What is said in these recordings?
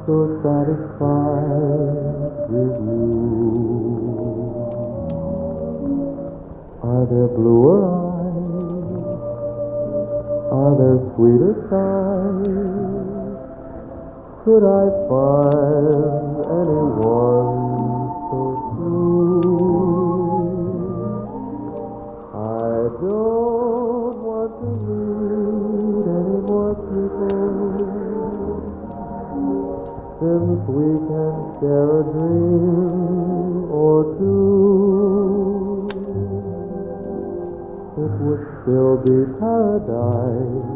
so satisfied with you. Are there bluer eyes? Are there sweeter sighs? Could I find anyone so true? I don't want to meet any more people, since we can share a dream or two. It would still be paradise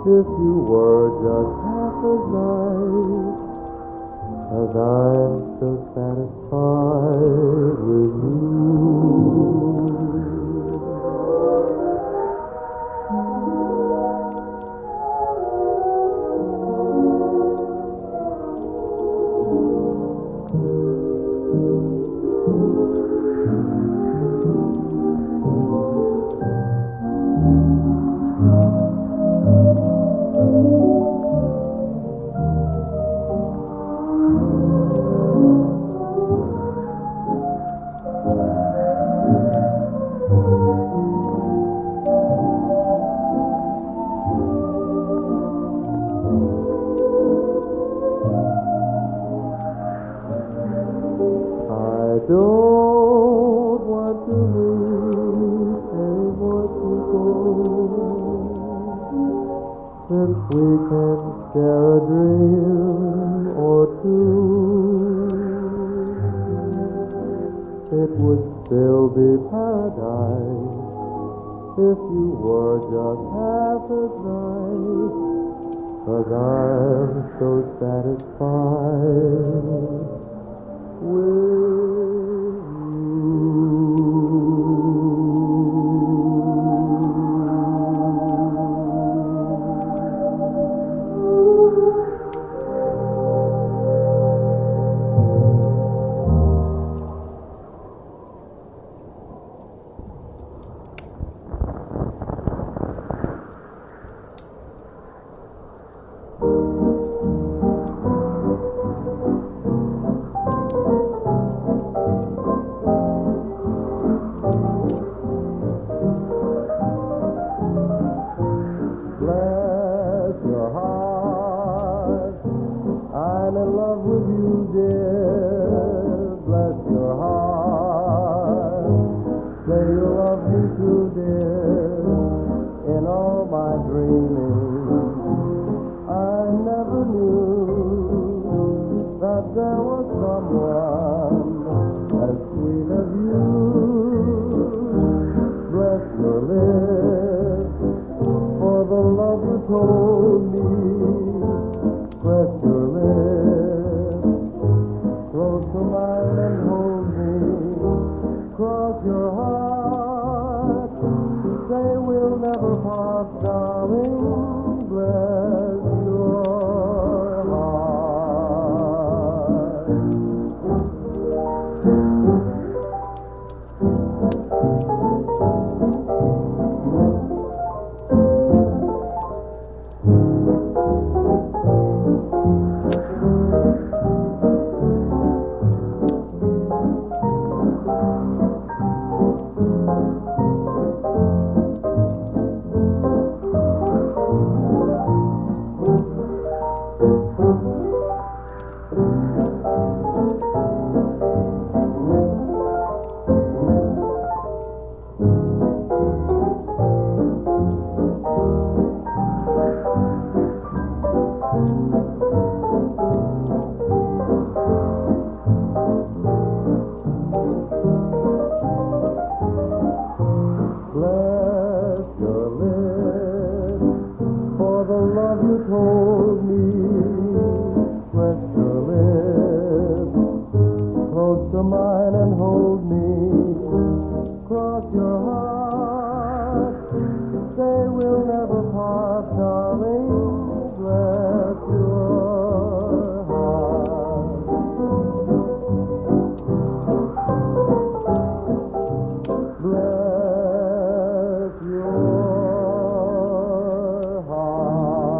if you were just half as nice, 'cause I'm so satisfied with you. I don't want to meet any more people, since we can share a dream or two. It would still be paradise if you were just half as nice, 'cause I'm so satisfied with bless your heart. I'm in love with you, dear. Bless your heart. Say you love me too, dear. In all my dreaming, I never knew that there was someone as sweet as you. Bless your lips for the love you told me. Press your lips close to mine and hold me. Cross your heart, say we'll never part, darling. Bless your heart. Bless your lips for the love you told me. Press your lips close to mine and hold me. Cross your heart, say we'll never part, darling. Bless your heart. Bless your heart.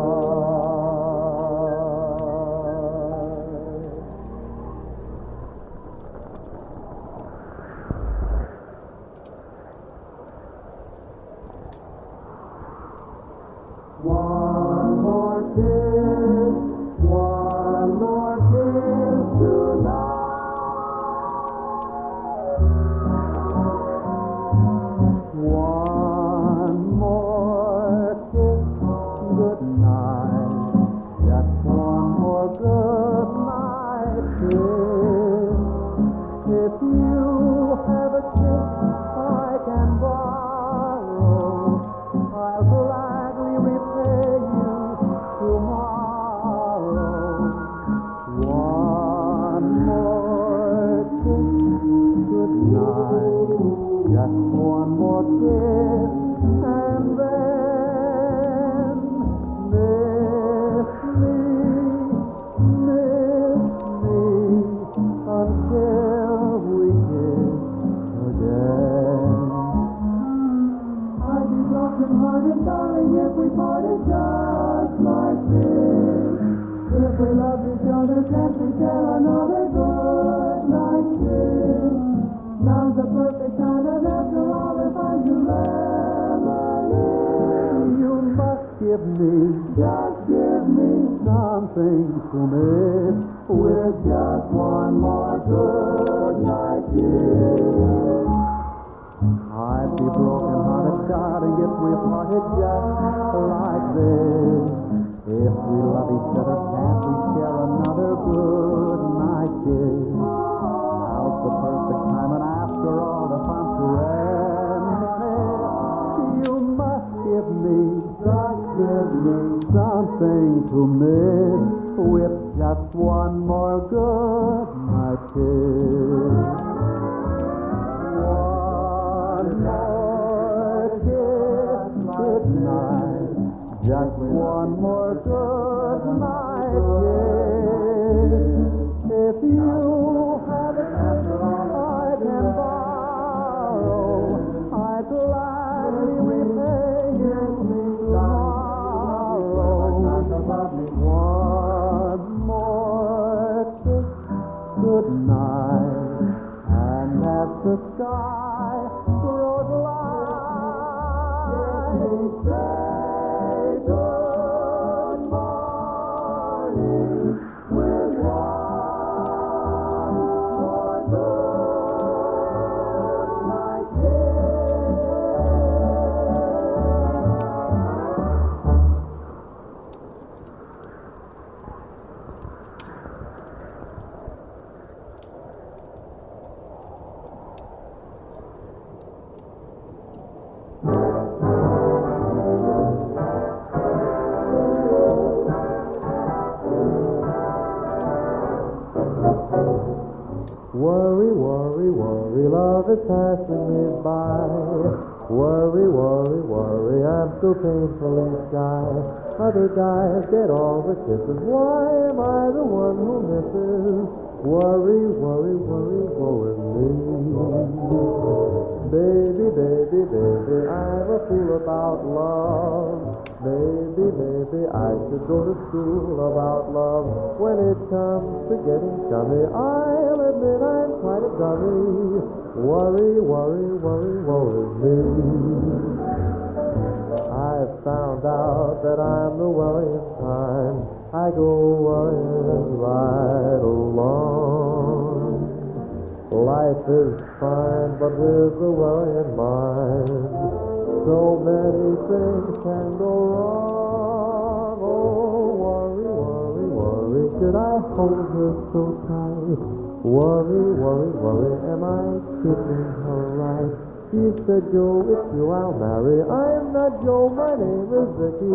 night. Just one more kiss, and then miss me until we kiss again. I'd be broken-hearted, darling, if we parted just like this. If we loved each other, can't we share another good night kiss? Now's the perfect time, and after all, if I'm to ever live, you must give me, just give me something to miss with just one more good night kiss. I'd be broken-hearted, darling, if we parted just like this. If we love each other, can't we share another good night kiss? Now's the perfect time, and after all, if I'm to reminisce, you must give me, just give me something to miss with just one more good night kiss. One more kiss, good night. Just one more good night kiss. If you have it, I can borrow. I'd gladly repay you tomorrow. One more kiss, good night. And as the sky grows light, say good morning with one more good night kiss. Worry, worry, worry, love is passing me by. Worry, worry, worry, I'm so painfully shy. Other guys get all the kisses, why am I the one who misses? Worry, worry, worry, woe is me. Baby, baby, baby, I'm a fool about love. Baby, baby, I should go to school about love. When it comes to getting chummy, I'll admit I'm quite a dummy. Worry, worry, worry, woe is me. I've found out that I'm the worrying kind. I go worrying right along. Life is fine, but with the worrying mind, so many things can go wrong. Oh, worry, worry, worry, should I hold her so tight? Worry, worry, worry, am I treating her right? She said, Joe, it's you I'll marry. I'm not Joe, my name is Vicky.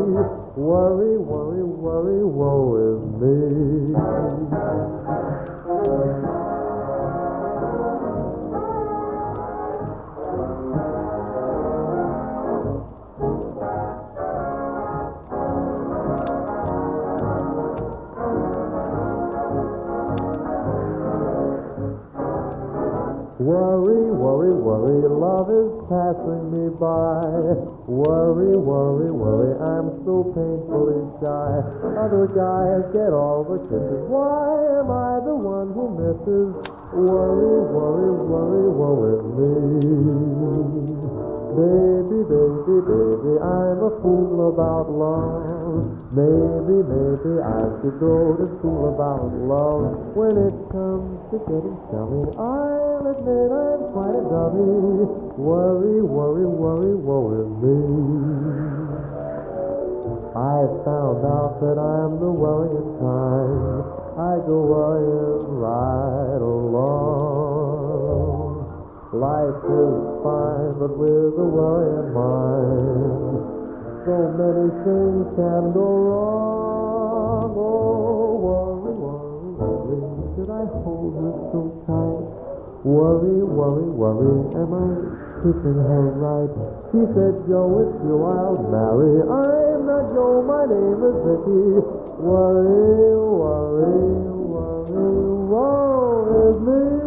Worry, worry, worry, woe is me. Worry, worry, worry, love is passing me by. Worry, worry, worry, I'm so painfully shy. Other guys get all the kisses, why am I the one who misses? Worry, worry, worry, woe is me. Baby, baby, baby, I'm a fool about love. Maybe, maybe I should go to school about love. When it comes to getting chummy, I'll admit I'm quite a dummy. Worry, worry, worry, woe is me. I found out that I'm the worrying kind. I go worrying right along. Life is fine, but with a worrying mind, so many things can go wrong. Oh, worry, worry, worry, should I hold her so tight? Worry, worry, worry, am I treating her right? She said, Joe, it's you I'll marry. I'm not Joe, my name is Vicky. Worry, worry, worry, woe is me.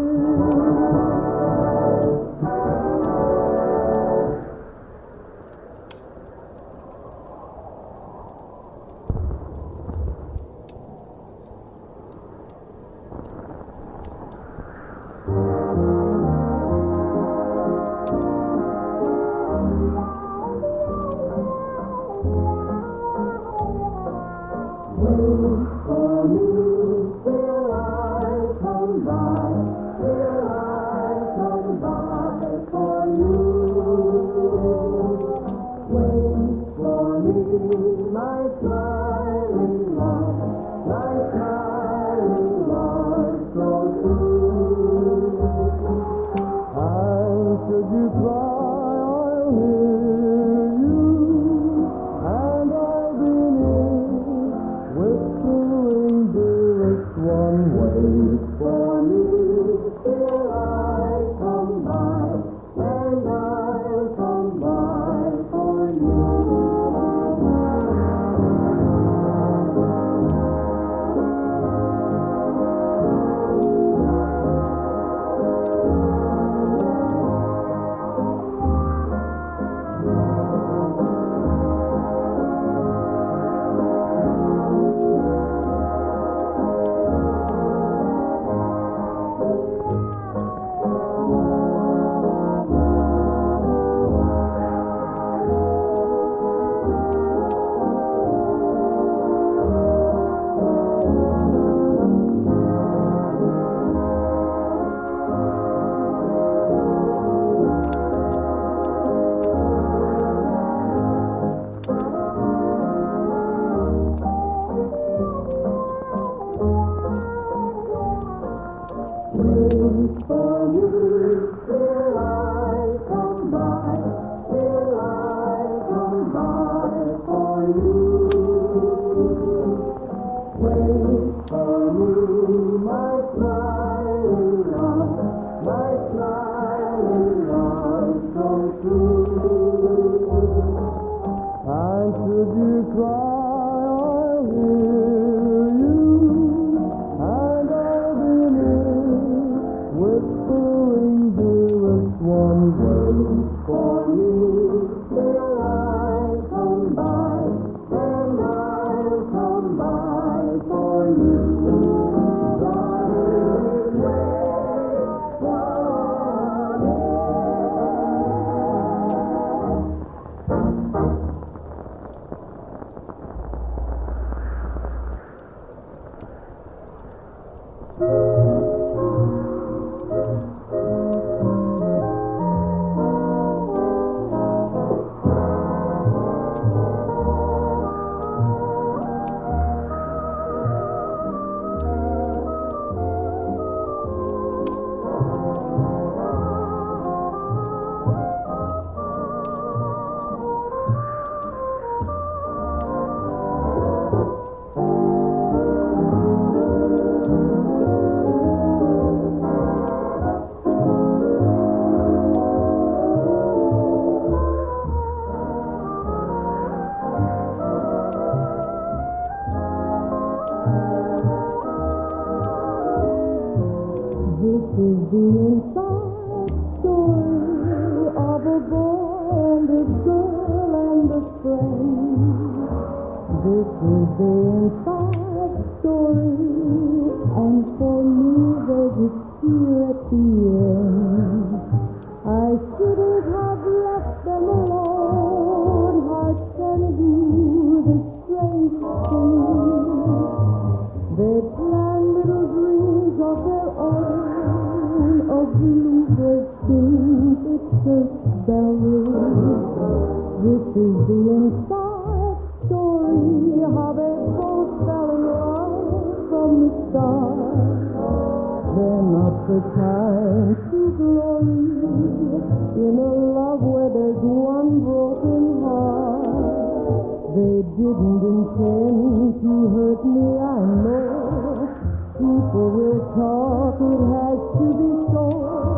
People will talk, it has to be so.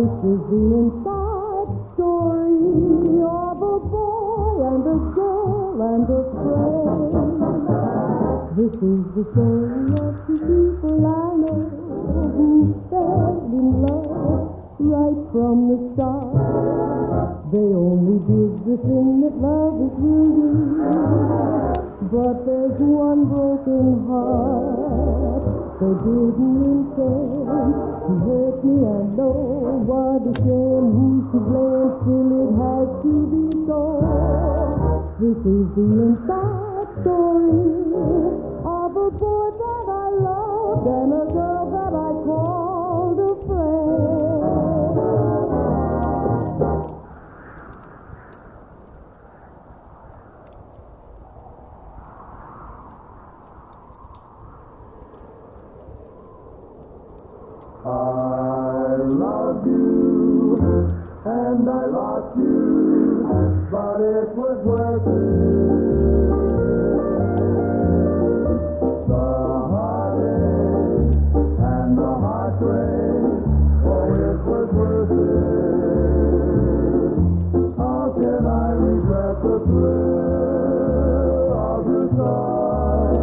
This is the inside story of a boy and a girl and a friend. This is the story of two people I know who fell in love right from the start. They only did the thing that lovers will do, but there's one broken heart. They didn't intend to hurt me, and know what a shame. Who's to blame? Still it has to be so. This is the inside story of a boy that I loved and a girl that I called a friend. I loved you and I lost you, but it was worth it. The heartache and the heartbreak, oh, it was worth it. How can I regret the thrill of your sight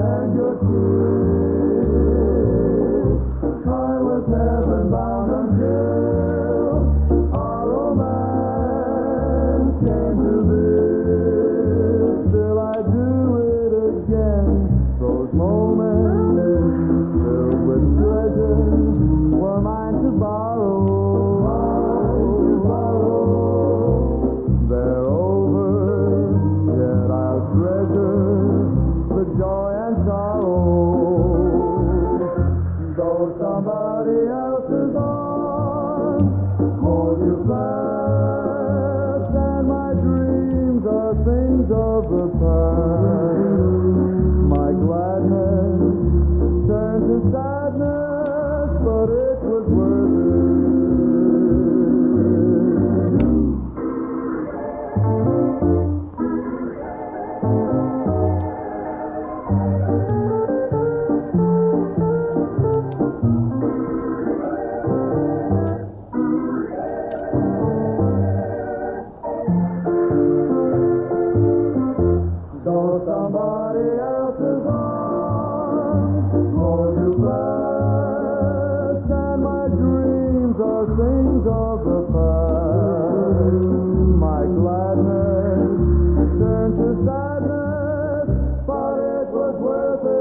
and your kiss? I was heaven bound until our romance came to this. Still I do it again. Those moments filled with treasure were mine to borrow. They're over, yet I'll treasure the joy and sorrow. Though somebody else's arms hold you fast, and my dreams are things of the past, my gladness turned to sadness, but it was worth it. Though somebody else's arms hold you fast, and my dreams are things of the past, my gladness turned to sadness, but it was worth it.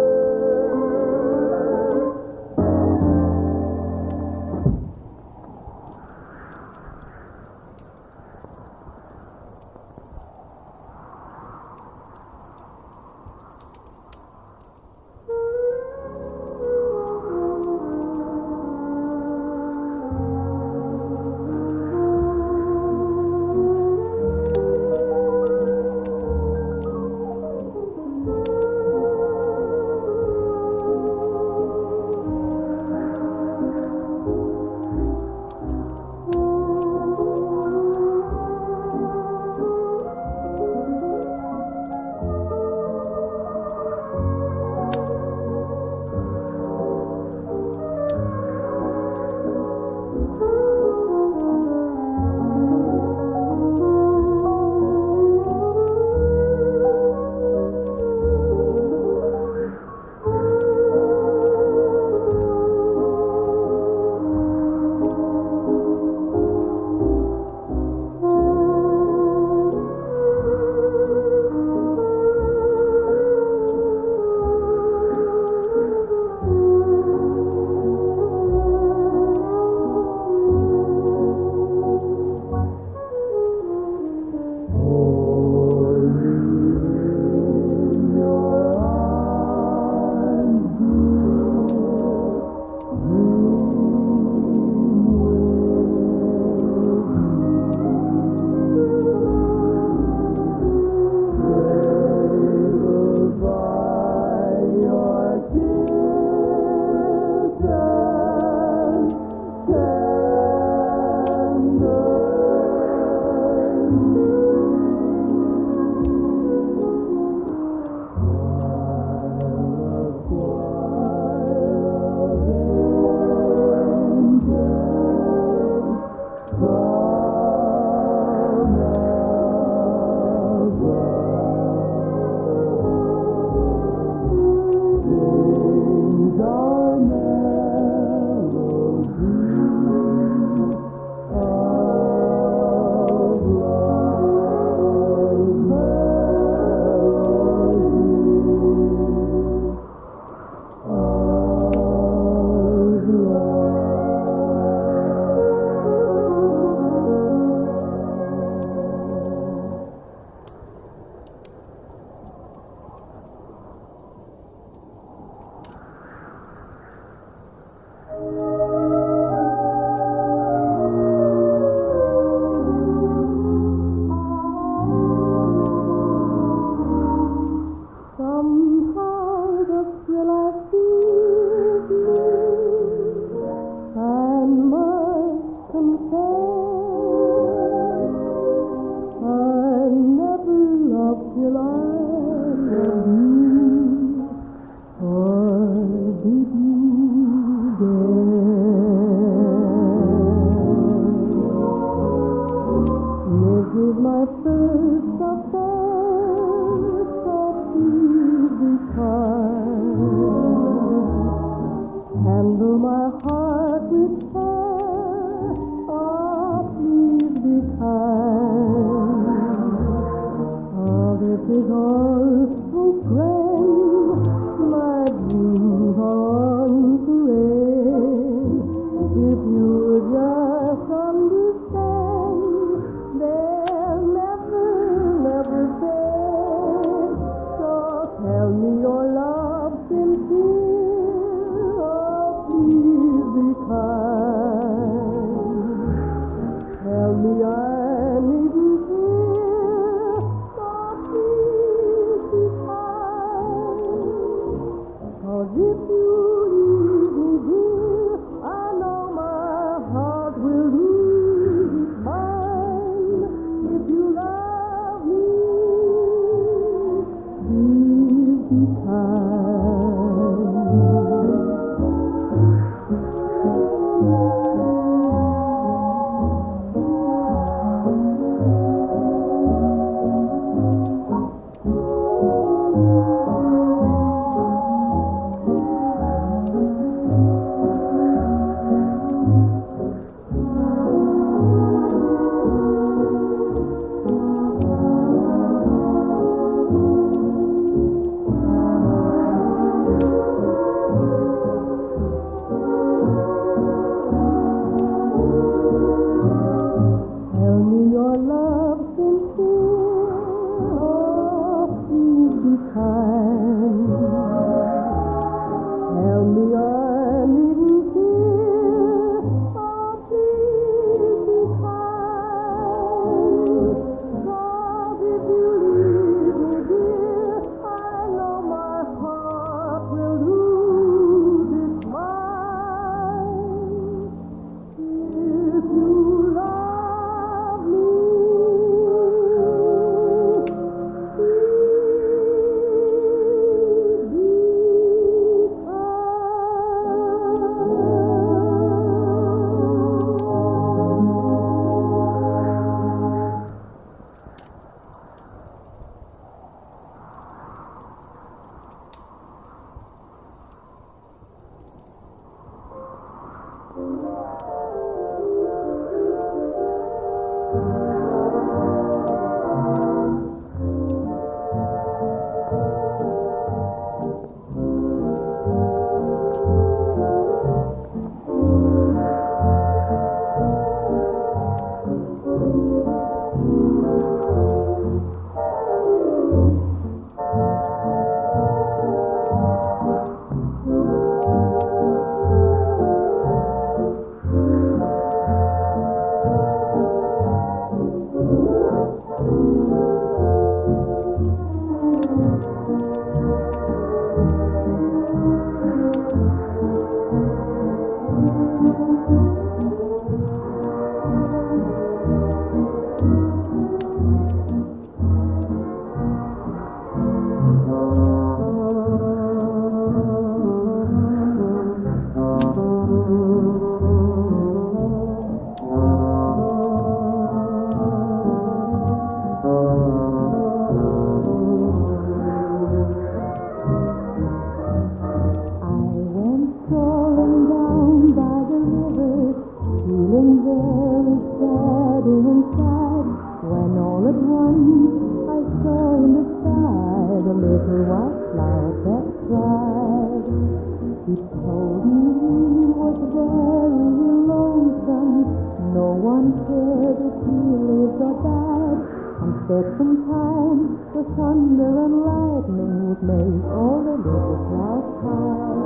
don't care if he lives or died. Instead, sometimes the thunder and lightning would make all the little clouds hide.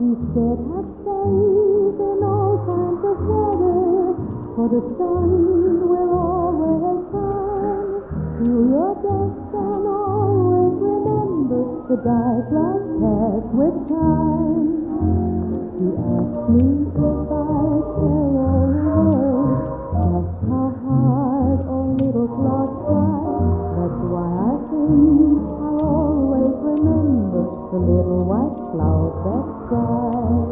He said, have faith in all kinds of weather, for the sun will always shine. Do your best and always remember the dice life pass with time. He asked me if I care all the world, just how hard all little clouds try. That's why I think I'll always remember the little white cloud that cried.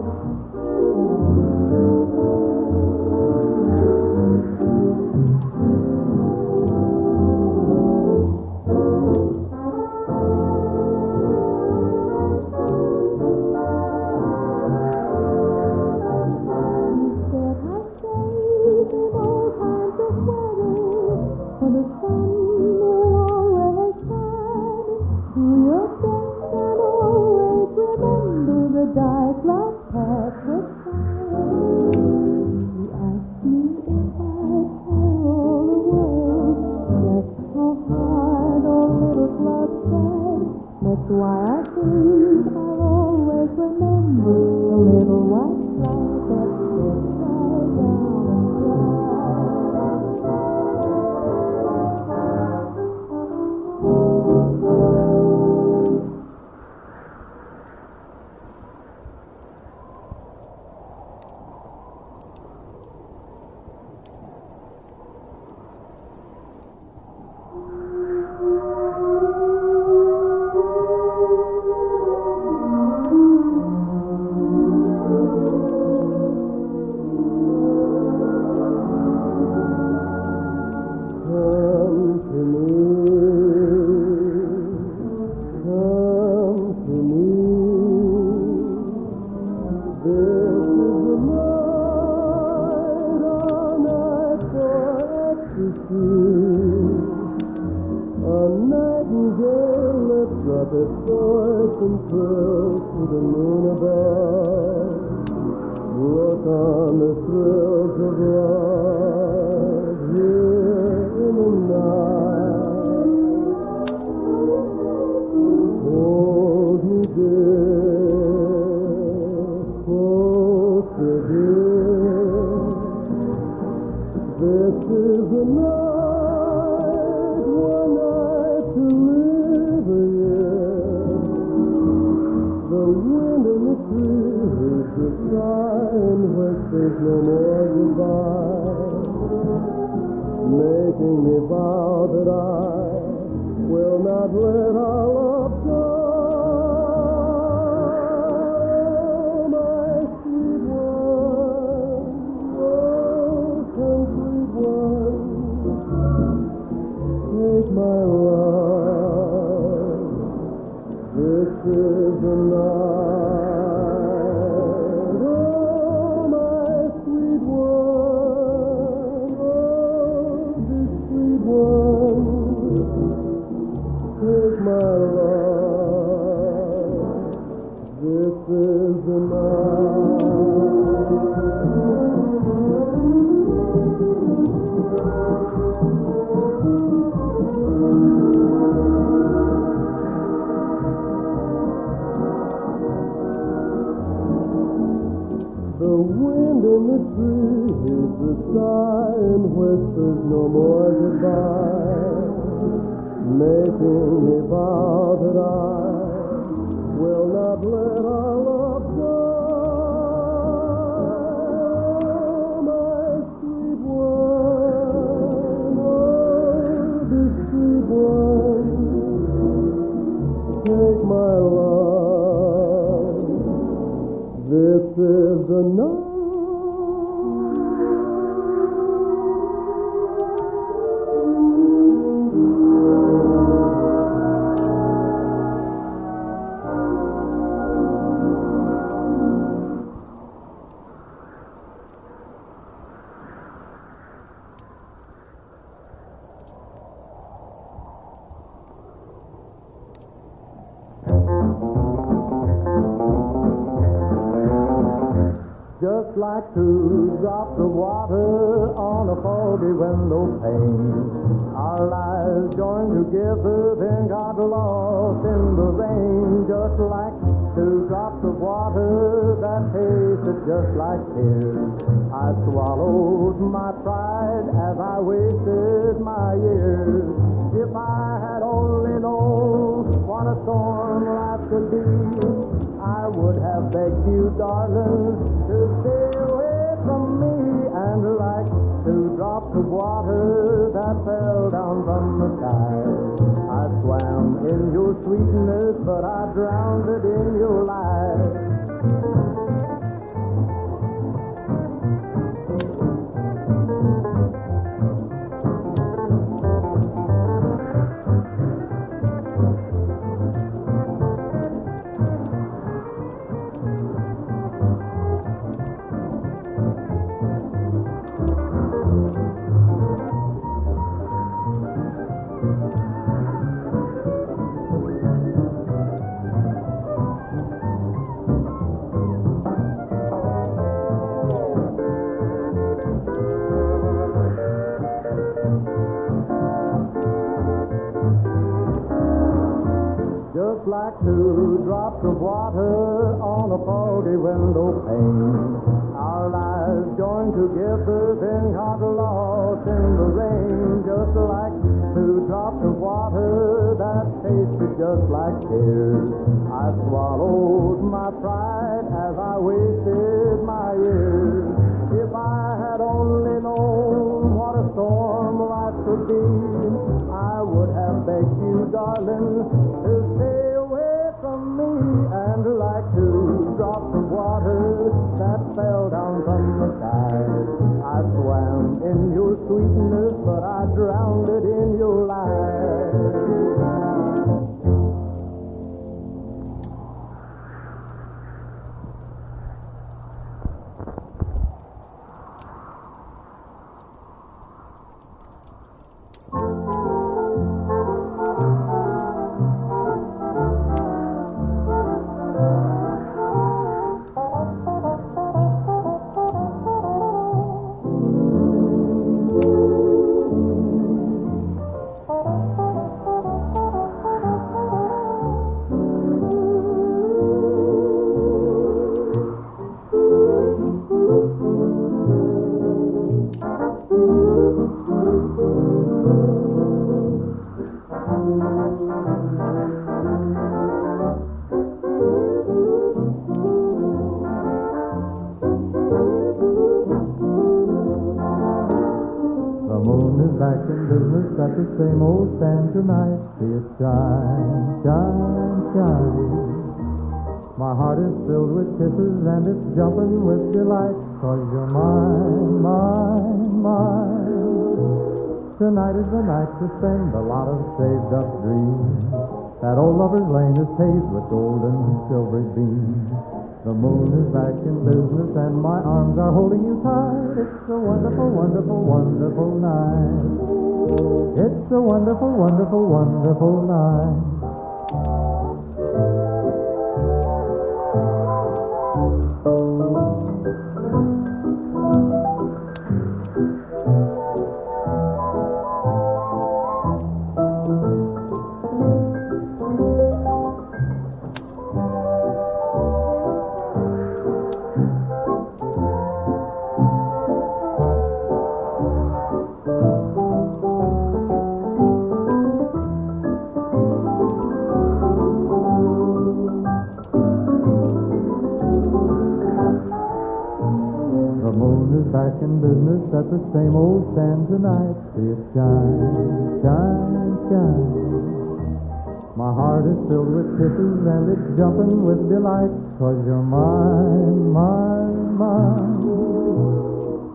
Just just like 2 drops of water on a foggy window pane. Our lives joined together, then got lost in the rain. Just like 2 drops of water that tasted just like tears. I swallowed my pride as I wasted my years. If I had only known what a storm life could be, I would have begged you, darling, to stay away from me. And like 2 drops of water that fell down from the sky, I swam in your sweetness, but I drowned it in your lies. Just like 2 drops of water on a foggy window pane. Our lives joined together, then got lost in the rain. Just like 2 drops of water that tasted just like tears. I swallowed my pride as I wasted my years. If I had only known what a storm life could be, I would have begged you, darling, to stay away from me. And like 2 drops of water that fell down from the sky, I swam in your sweetness, but I drowned it in your lies. Back in business at the same old stand tonight. See it shine, shine, shine. My heart is filled with kisses and it's jumping with delight, 'cause you're mine, mine, mine. Tonight is the night to spend a lot of saved up dreams. That old lover's lane is paved with golden silver beams. The moon is back in business and my arms are holding you tight. It's a wonderful, wonderful, wonderful night. It's a wonderful, wonderful, wonderful night. Back in business at the same old stand tonight. See it shine, shine, shine. My heart is filled with kisses and it's jumping with delight, 'cause you're mine, mine, mine.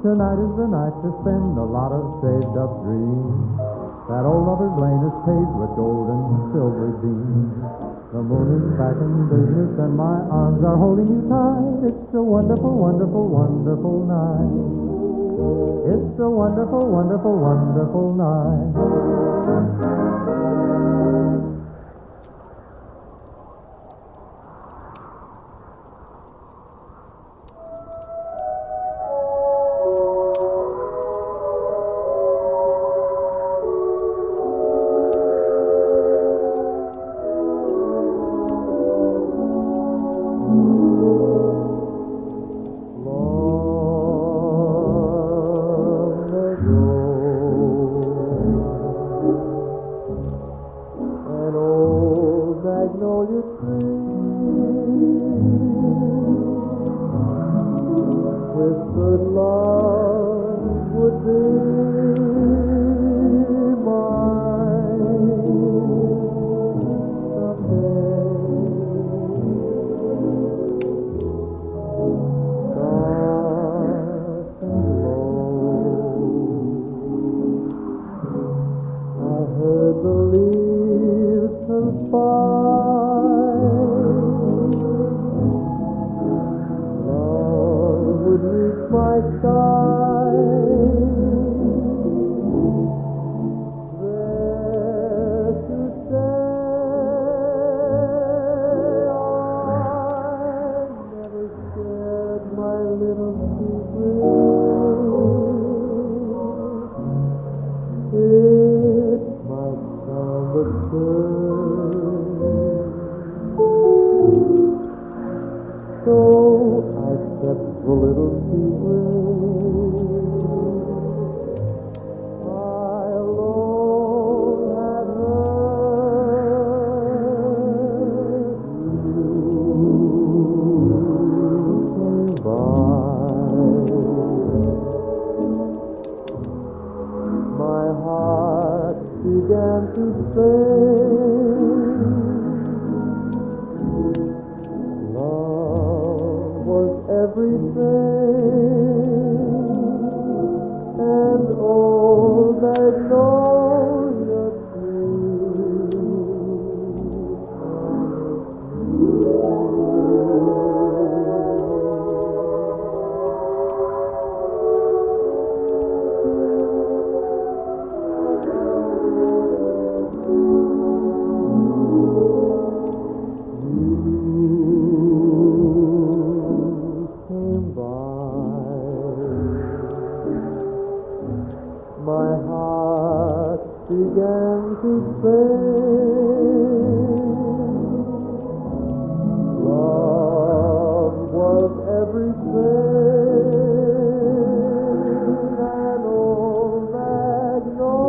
Tonight is the night to spend a lot of saved up dreams. That old lover's lane is paved with gold and silver beams. The moon is back in business and my arms are holding you tight. It's a wonderful, wonderful, wonderful night. It's a wonderful, wonderful, wonderful night. good love would be mine someday. Dark and low, I heard the leaves conspire. Love would reach my sky. There to stay. I never shared my little secret. It might sound absurd, so I kept the little secret. I alone had heard. You came by. My heart began to sing. Love was everything, and old magnolia came by. My heart began to sing. Love was everything, and old magnolia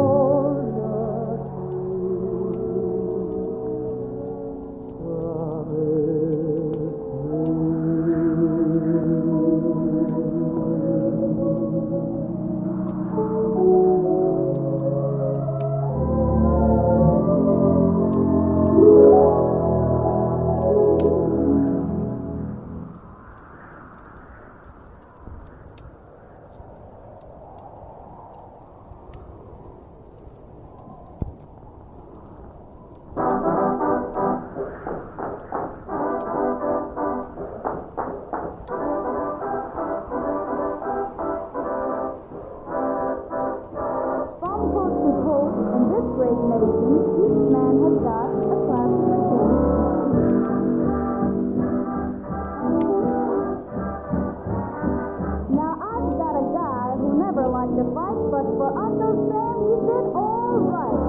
From coast to coast in this great nation, each man has got a classic tune. Now I've got a guy who never liked to fight, but for Uncle Sam he did all right.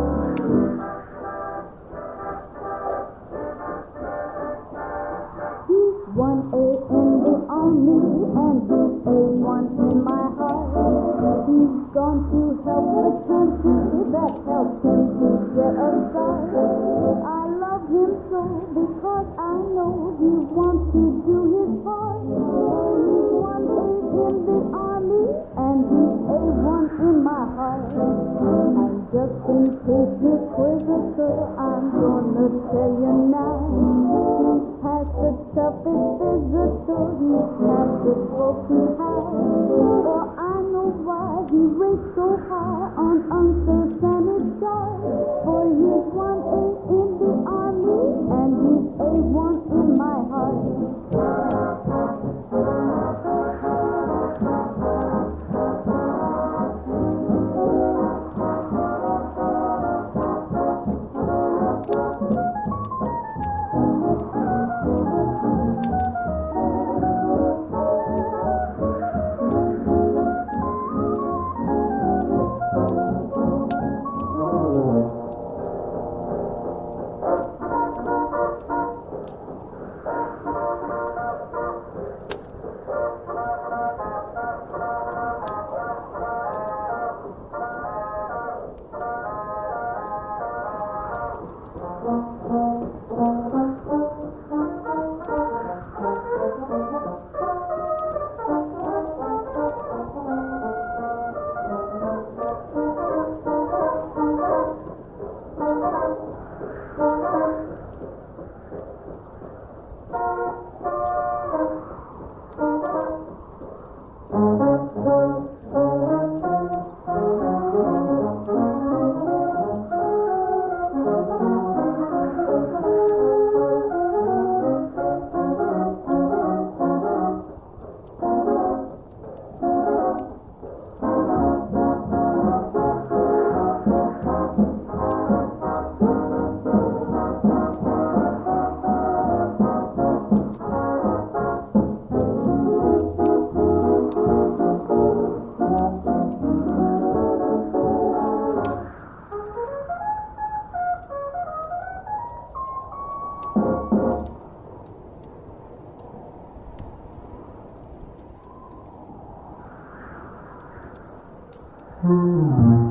He's 1A in the army and he's A1 in my heart. He's gone to help the country that helped him to get a start. I love him so because I know he wants to do his part. He's 1A in the army and he's A1 in my heart. And just in case you're quizzical, I'm gonna tell you now. He's passed the toughest physical, he's passed the broken heart. For I know why he raced so high on Uncle Sammy's chart. For he's 1A in the army and he's A1 in my heart. Love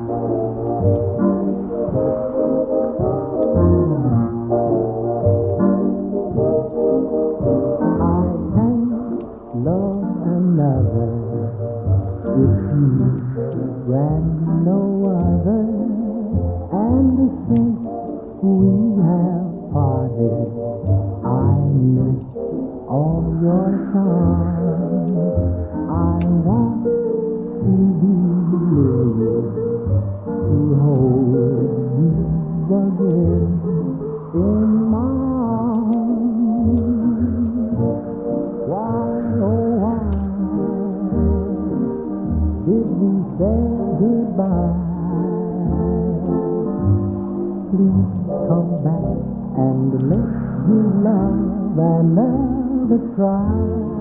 another if you and no other, and since we have parted, I miss all your charms. I want to be near you, to hold you again in my arms. Why, oh why did we say goodbye? Please come back and let your love another try.